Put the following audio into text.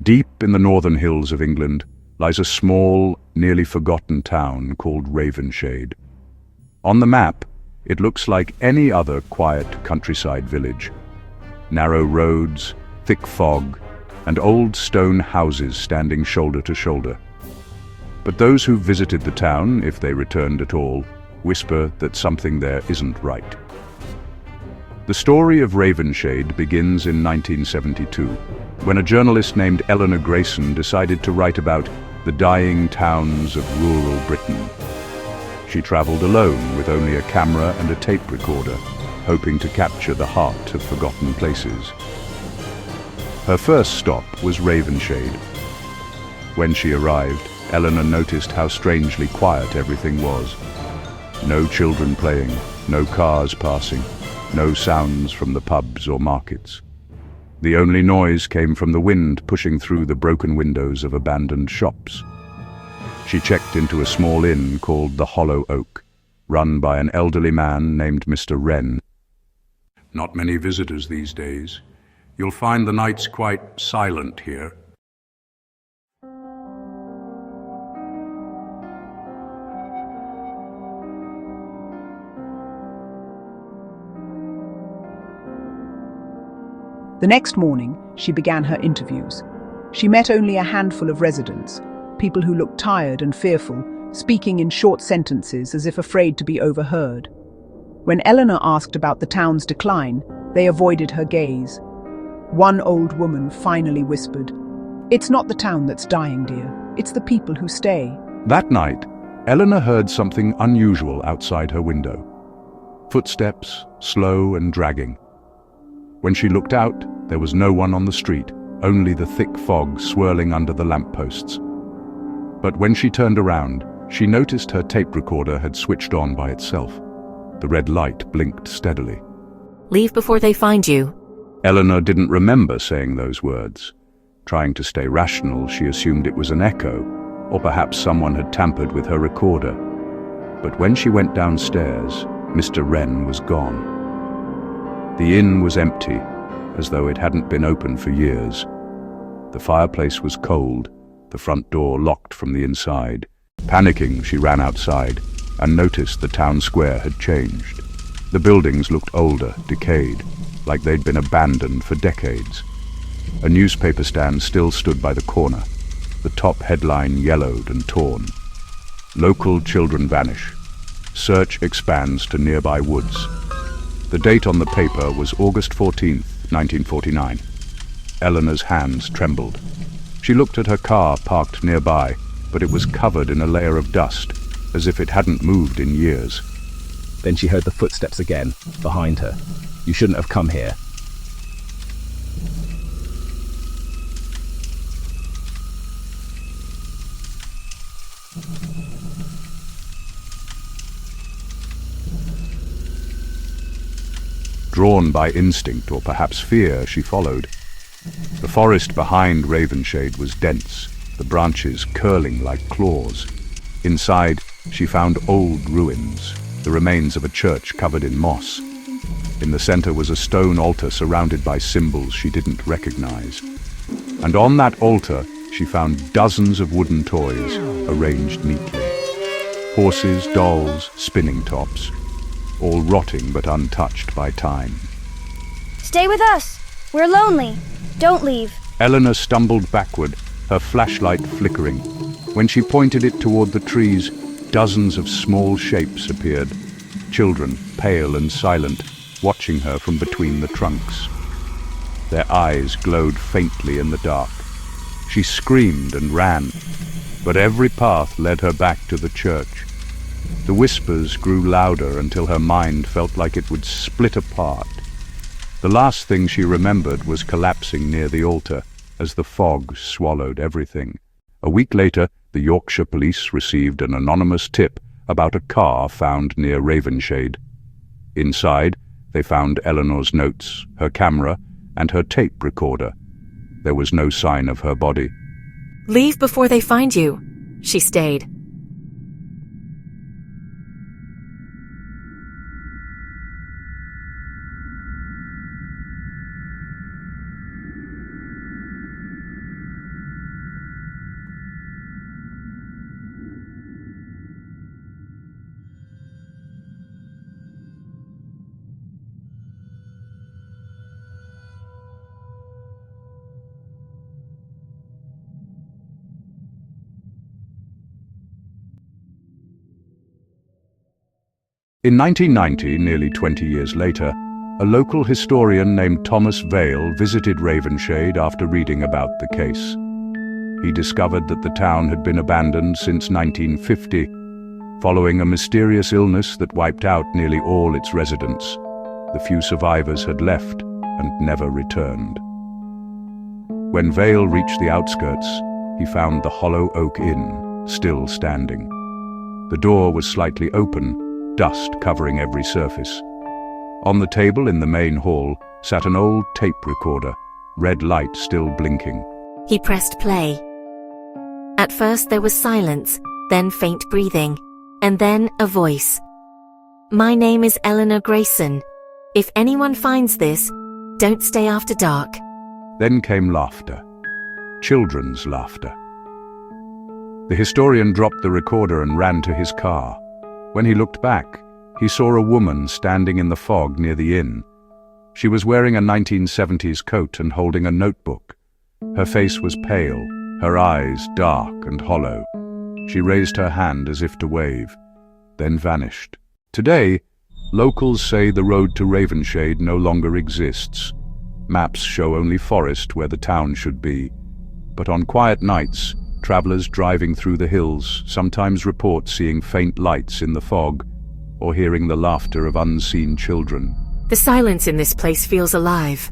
Deep in the northern hills of England lies a small, nearly forgotten town called Ravenshade. On the map, it looks like any other quiet countryside village. Narrow roads, thick fog, and old stone houses standing shoulder to shoulder. But those who visited the town, if they returned at all, whisper that something there isn't right. The story of Ravenshade begins in 1972, when a journalist named Eleanor Grayson decided to write about the dying towns of rural Britain. She traveled alone with only a camera and a tape recorder, hoping to capture the heart of forgotten places. Her first stop was Ravenshade. When she arrived, Eleanor noticed how strangely quiet everything was. No children playing, no cars passing, no sounds from the pubs or markets. The only noise came from the wind pushing through the broken windows of abandoned shops. She checked into a small inn called the Hollow Oak, run by an elderly man named Mr. Wren. Not many visitors these days. You'll find the nights quite silent here. The next morning, she began her interviews. She met only a handful of residents, people who looked tired and fearful, speaking in short sentences as if afraid to be overheard. When Eleanor asked about the town's decline, they avoided her gaze. One old woman finally whispered, "It's not the town that's dying, dear. It's the people who stay." That night, Eleanor heard something unusual outside her window. Footsteps, slow and dragging. When she looked out, there was no one on the street, only the thick fog swirling under the lampposts. But when she turned around, she noticed her tape recorder had switched on by itself. The red light blinked steadily. "Leave before they find you." Eleanor didn't remember saying those words. Trying to stay rational, she assumed it was an echo, or perhaps someone had tampered with her recorder. But when she went downstairs, Mr. Wren was gone. The inn was empty, as though it hadn't been open for years. The fireplace was cold, the front door locked from the inside. Panicking, she ran outside and noticed the town square had changed. The buildings looked older, decayed, like they'd been abandoned for decades. A newspaper stand still stood by the corner, the top headline yellowed and torn. "Local children vanish. Search expands to nearby woods." The date on the paper was August 14th, 1949. Eleanor's hands trembled. She looked at her car parked nearby, but it was covered in a layer of dust, as if it hadn't moved in years. Then she heard the footsteps again, behind her. "You shouldn't have come here." Drawn by instinct or perhaps fear, she followed. The forest behind Ravenshade was dense, the branches curling like claws. Inside, she found old ruins, the remains of a church covered in moss. In the center was a stone altar surrounded by symbols she didn't recognize. And on that altar, she found dozens of wooden toys arranged neatly. Horses, dolls, spinning tops, all rotting but untouched by time. "Stay with us! We're lonely! Don't leave!" Eleanor stumbled backward, her flashlight flickering. When she pointed it toward the trees, dozens of small shapes appeared. Children, pale and silent, watching her from between the trunks. Their eyes glowed faintly in the dark. She screamed and ran, but every path led her back to the church. The whispers grew louder until her mind felt like it would split apart. The last thing she remembered was collapsing near the altar as the fog swallowed everything. A week later, the Yorkshire police received an anonymous tip about a car found near Ravenshade. Inside, they found Eleanor's notes, her camera, and her tape recorder. There was no sign of her body. "Leave before they find you." She stayed. In 1990, nearly 20 years later, a local historian named Thomas Vale visited Ravenshade after reading about the case. He discovered that the town had been abandoned since 1950, following a mysterious illness that wiped out nearly all its residents. The few survivors had left and never returned. When Vale reached the outskirts, he found the Hollow Oak Inn still standing. The door was slightly open, dust covering every surface. On the table in the main hall sat an old tape recorder, red light still blinking. He pressed play. At first there was silence, then faint breathing, and then a voice. "My name is Eleanor Grayson. If anyone finds this, don't stay after dark." Then came laughter. Children's laughter. The historian dropped the recorder and ran to his car. When he looked back, he saw a woman standing in the fog near the inn. She was wearing a 1970s coat and holding a notebook. Her face was pale, her eyes dark and hollow. She raised her hand as if to wave, then vanished. Today, locals say the road to Ravenshade no longer exists. Maps show only forest where the town should be. But on quiet nights, travelers driving through the hills sometimes report seeing faint lights in the fog or hearing the laughter of unseen children. The silence in this place feels alive.